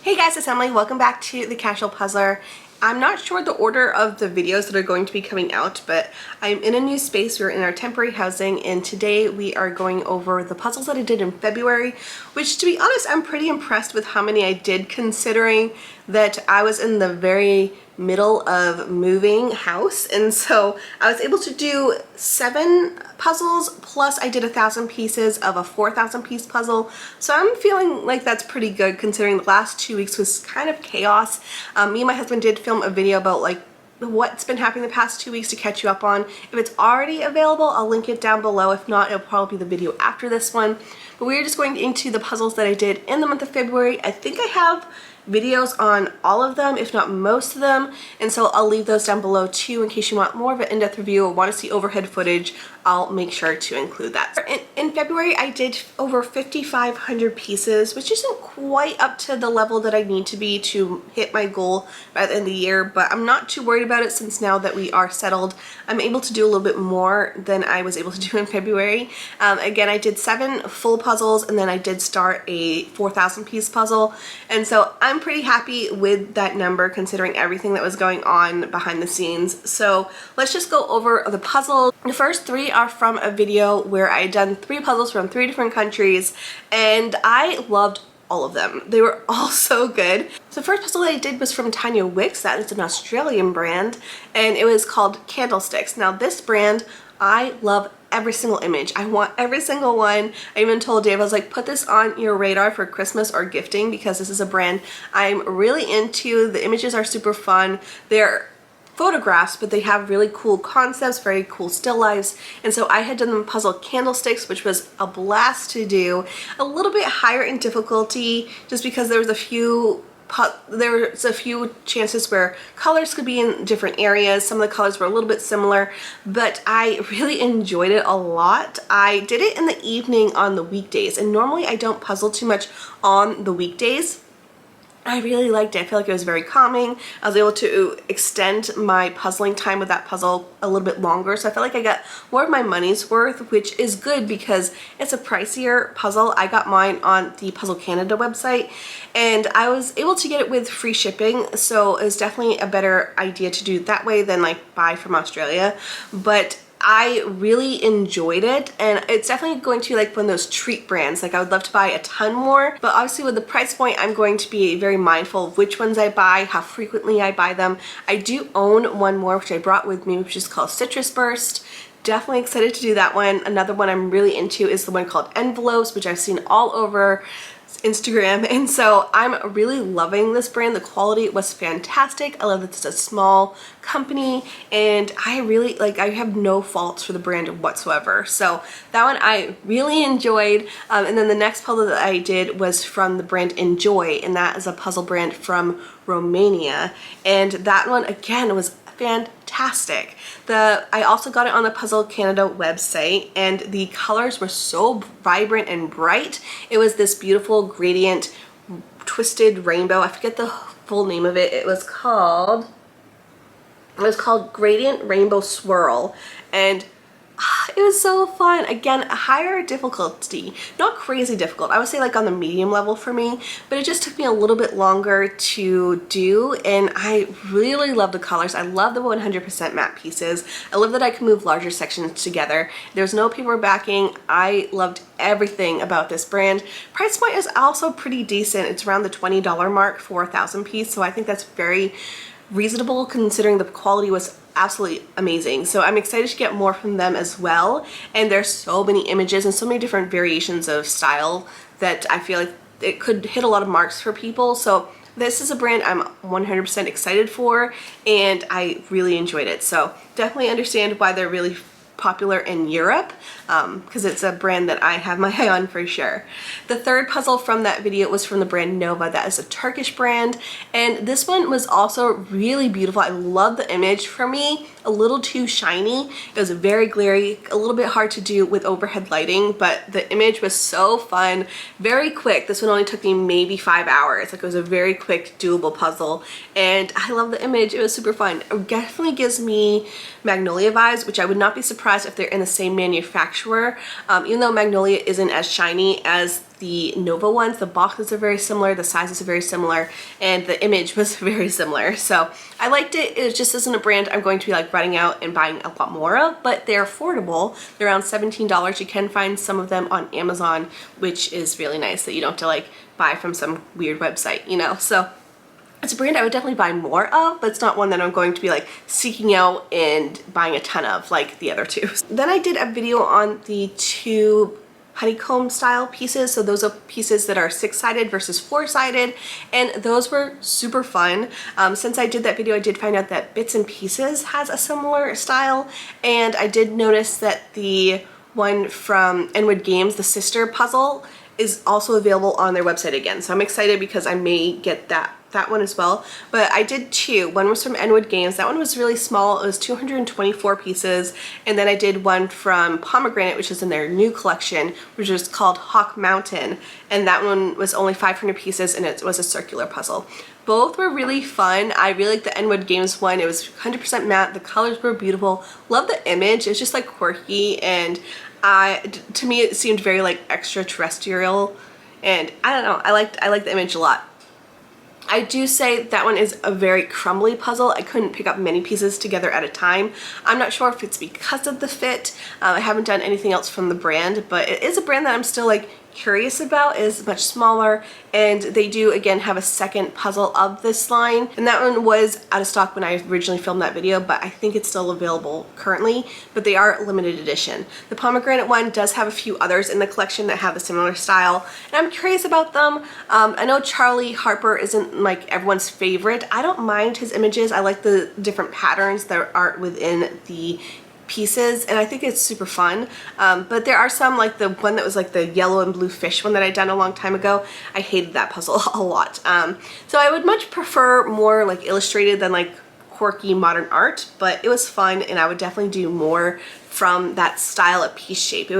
Hey guys, it's Emily. Welcome back to The Casual Puzzler. I'm not sure the order of the videos that are going to be coming out, but I'm in a new space. We're in our temporary housing, and today we are going over the puzzles that I did in February, which, to be honest, I'm pretty impressed with how many I did, considering that I was in the very middle of moving house, and so I was able to do 7 puzzles, plus I did 1,000 pieces of a 4,000 piece puzzle. So I'm feeling like that's pretty good, considering the last 2 weeks was kind of chaos. Me and my husband did film a video about like what's been happening the past 2 weeks to catch you up on. If it's already available, I'll link it down below. If not, it'll probably be the video after this one. But we're just going into the puzzles that I did in the month of February. I think I have videos on all of them, if not most of them, and so I'll leave those down below too in case you want more of an in-depth review or want to see overhead footage. I'll make sure to include that. In February, I did over 5,500 pieces, which isn't quite up to the level that I need to be to hit my goal by the end of the year, but I'm not too worried about it since now that we are settled, I'm able to do a little bit more than I was able to do in February. Again, I did 7 full puzzles, and then I did start a 4,000 piece puzzle, and so I'm pretty happy with that number considering everything that was going on behind the scenes. So let's just go over the puzzles. The first 3 are from a video where I had done 3 puzzles from 3 different countries, and I loved all of them. They were all so good. So the first puzzle that I did was from Tanya Wix. That is an Australian brand, and it was called Candlesticks. Now this brand, I love every single image. I want every single one. I even told Dave, I was like, put this on your radar for Christmas or gifting because this is a brand I'm really into. The images are super fun. They're photographs, but they have really cool concepts, very cool still lifes. And so I had done the puzzle Candlesticks, which was a blast to do. A little bit higher in difficulty just because there was a few chances where colors could be in different areas. Some of the colors were a little bit similar, but I really enjoyed it a lot. I did it in the evening on the weekdays, and normally I don't puzzle too much on the weekdays. I really liked it. I feel like it was very calming. I was able to extend my puzzling time with that puzzle a little bit longer, so I felt like I got more of my money's worth, which is good because it's a pricier puzzle. I got mine on the Puzzle Canada website, and I was able to get it with free shipping, so it was definitely a better idea to do it that way than like buy from Australia. But I really enjoyed it, and it's definitely going to be like one of those treat brands. Like I would love to buy a ton more, but obviously with the price point, I'm going to be very mindful of which ones I buy, how frequently I buy them. I do own one more, which I brought with me, which is called Citrus Burst. Definitely excited to do that one. Another one I'm really into is the one called Envelopes, which I've seen all over Instagram, and so I'm really loving this brand. The quality was fantastic. I love that it's a small company, and I really I have no faults for the brand whatsoever. So that one I really enjoyed. And then the next puzzle that I did was from the brand Enjoy, and that is a puzzle brand from Romania, and that one again was fantastic. I also got it on the Puzzle Canada website, and the colors were so vibrant and bright. It was this beautiful gradient twisted rainbow. I forget the full name of it. It was called Gradient Rainbow Swirl, and it was so fun. Again, a higher difficulty, not crazy difficult. I would say like on the medium level for me, but it just took me a little bit longer to do, and I really love the colors. I love the 100% matte pieces. I love that I can move larger sections together. There's no paper backing. I loved everything about this brand. Price point is also pretty decent. It's around the $20 mark for 1,000 piece, so I think that's very reasonable considering the quality was absolutely amazing. So I'm excited to get more from them as well, and there's so many images and so many different variations of style that I feel like it could hit a lot of marks for people. So this is a brand I'm 100% excited for, and I really enjoyed it. So definitely understand why they're really popular in Europe, because it's a brand that I have my eye on for sure. The third puzzle from that video was from the brand Nova. That is a Turkish brand, and this one was also really beautiful. I love the image. For me, a little too shiny. It was very glary, a little bit hard to do with overhead lighting, but the image was so fun, very quick. This one only took me maybe 5 hours. Like, it was a very quick doable puzzle, and I love the image. It was super fun. It definitely gives me Magnolia vibes, which I would not be surprised surprised if they're in the same manufacturer. Even though Magnolia isn't as shiny as the Nova ones, the boxes are very similar, the sizes are very similar, and the image was very similar. So I liked it. It just isn't a brand I'm going to be like running out and buying a lot more of, but they're affordable. They're around $17. You can find some of them on Amazon, which is really nice that you don't have to like buy from some weird website, you know? So it's a brand I would definitely buy more of, but it's not one that I'm going to be like seeking out and buying a ton of like the other two. Then I did a video on the two honeycomb style pieces. So those are pieces that are 6-sided versus 4-sided, and those were super fun. Since I did that video, I did find out that Bits and Pieces has a similar style, and I did notice that the one from Enwood Games, the sister puzzle, is also available on their website again. So I'm excited because I may get that one as well. But I did two. One was from Enwood Games. That one was really small. It was 224 pieces. And then I did one from Pomegranate, which is in their new collection, which is called Hawk Mountain. And that one was only 500 pieces, and it was a circular puzzle. Both were really fun. I really liked the Enwood Games one. It was 100% matte. The colors were beautiful. Love the image. It's just like quirky, and to me it seemed very like extraterrestrial, and I don't know, I liked the image a lot. I do say that one is a very crumbly puzzle. I couldn't pick up many pieces together at a time. I'm not sure if it's because of the fit. I haven't done anything else from the brand, but it is a brand that I'm still like curious about. It is much smaller, and they do again have a second puzzle of this line, and that one was out of stock when I originally filmed that video, but I think it's still available currently, but they are limited edition. The Pomegranate one does have a few others in the collection that have a similar style, and I'm curious about them. I know Charlie Harper isn't like everyone's favorite. I don't mind his images. I like the different patterns that are within the pieces, and I think it's super fun, but there are some, like the one that was like the yellow and blue fish one that I'd done a long time ago. I hated that puzzle a lot, so I would much prefer more like illustrated than like quirky modern art, but it was fun, and I would definitely do more from that style of piece shape.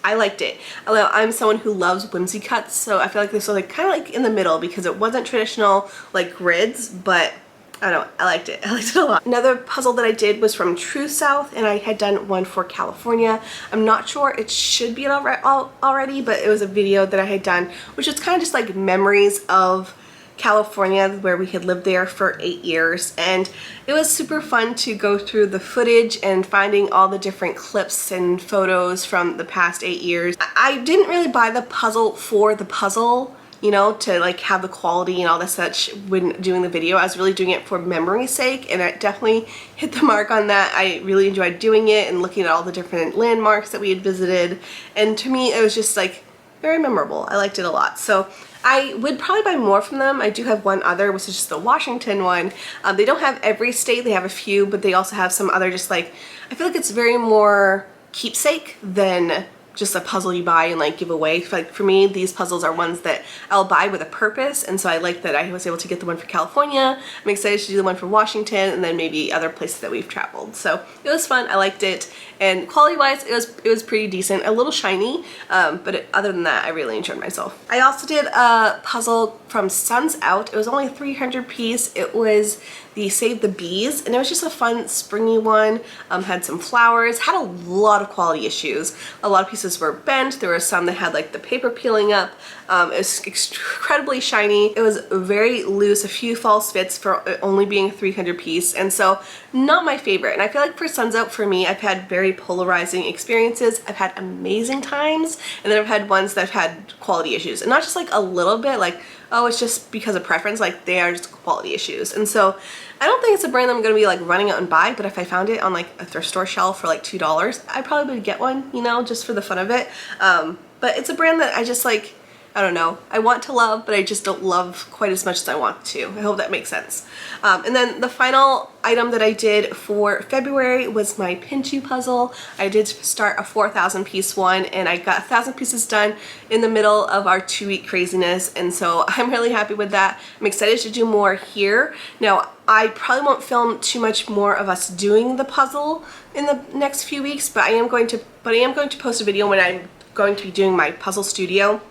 I liked it. Although I'm someone who loves whimsy cuts, so I feel like this was like kind of like in the middle because it wasn't traditional like grids, but I don't know, I liked it. I liked it a lot. Another puzzle that I did was from True South, and I had done one for California. I'm not sure, it should be already, but it was a video that I had done, which is kind of just like memories of California, where we had lived there for 8 years, and it was super fun to go through the footage and finding all the different clips and photos from the past 8 years. I didn't really buy the puzzle for the puzzle, you know, to like have the quality and all that such when doing the video. I was really doing it for memory's sake, and I definitely hit the mark on that. I really enjoyed doing it and looking at all the different landmarks that we had visited, and to me it was just like very memorable. I liked it a lot. So I would probably buy more from them. I do have one other, which is just the Washington one. They don't have every state, they have a few, but they also have some other just like, I feel like it's very more keepsake than just a puzzle you buy and like give away. Like for me, these puzzles are ones that I'll buy with a purpose, and so I like that I was able to get the one for California. I'm excited to do the one for Washington, and then maybe other places that we've traveled. So it was fun. I liked it, and quality-wise, it was pretty decent. A little shiny, but other than that, I really enjoyed myself. I also did a puzzle from Suns Out. It was only a 300 piece. It was the Save the Bees, and it was just a fun springy one. Had some flowers, had a lot of quality issues. A lot of pieces were bent. There were some that had like the paper peeling up. It was incredibly shiny. It was very loose, a few false fits for only being a 300 piece, and so not my favorite. And I feel like for Suns Out, for me, I've had very polarizing experiences. I've had amazing times, and then I've had ones that have had quality issues, and not just like a little bit, like, oh, it's just because of preference, like they are just quality issues. And so I don't think it's a brand that I'm gonna be like running out and buy, but if I found it on like a thrift store shelf for like $2, I probably would get one, you know, just for the fun of it. But it's a brand that I just like, I don't know, I want to love, but I just don't love quite as much as I want to. I hope that makes sense. And then the final item that I did for February was my Pintoo puzzle. I did start a 4,000 piece one, and I got 1,000 pieces done in the middle of our 2-week craziness, and so I'm really happy with that. I'm excited to do more here. Now, I probably won't film too much more of us doing the puzzle in the next few weeks, but I am going to post a video when I'm going to be doing my puzzle studio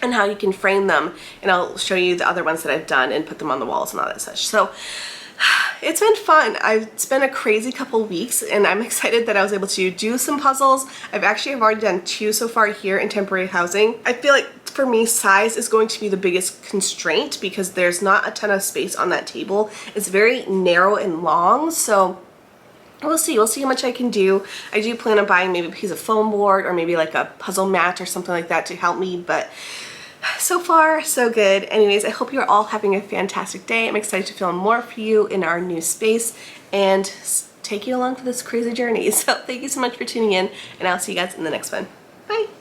and how you can frame them, and I'll show you the other ones that I've done and put them on the walls and all that such. So It's been fun. It's been a crazy couple weeks and I'm excited that I was able to do some puzzles. I've already done 2 so far here in temporary housing. I feel like for me size is going to be the biggest constraint because there's not a ton of space on that table. It's very narrow and long, so we'll see how much I can do. I do plan on buying maybe a piece of foam board or maybe like a puzzle mat or something like that to help me, but so far, so good. Anyways, I hope you're all having a fantastic day. I'm excited to film more for you in our new space and take you along for this crazy journey. So thank you so much for tuning in, and I'll see you guys in the next one. Bye!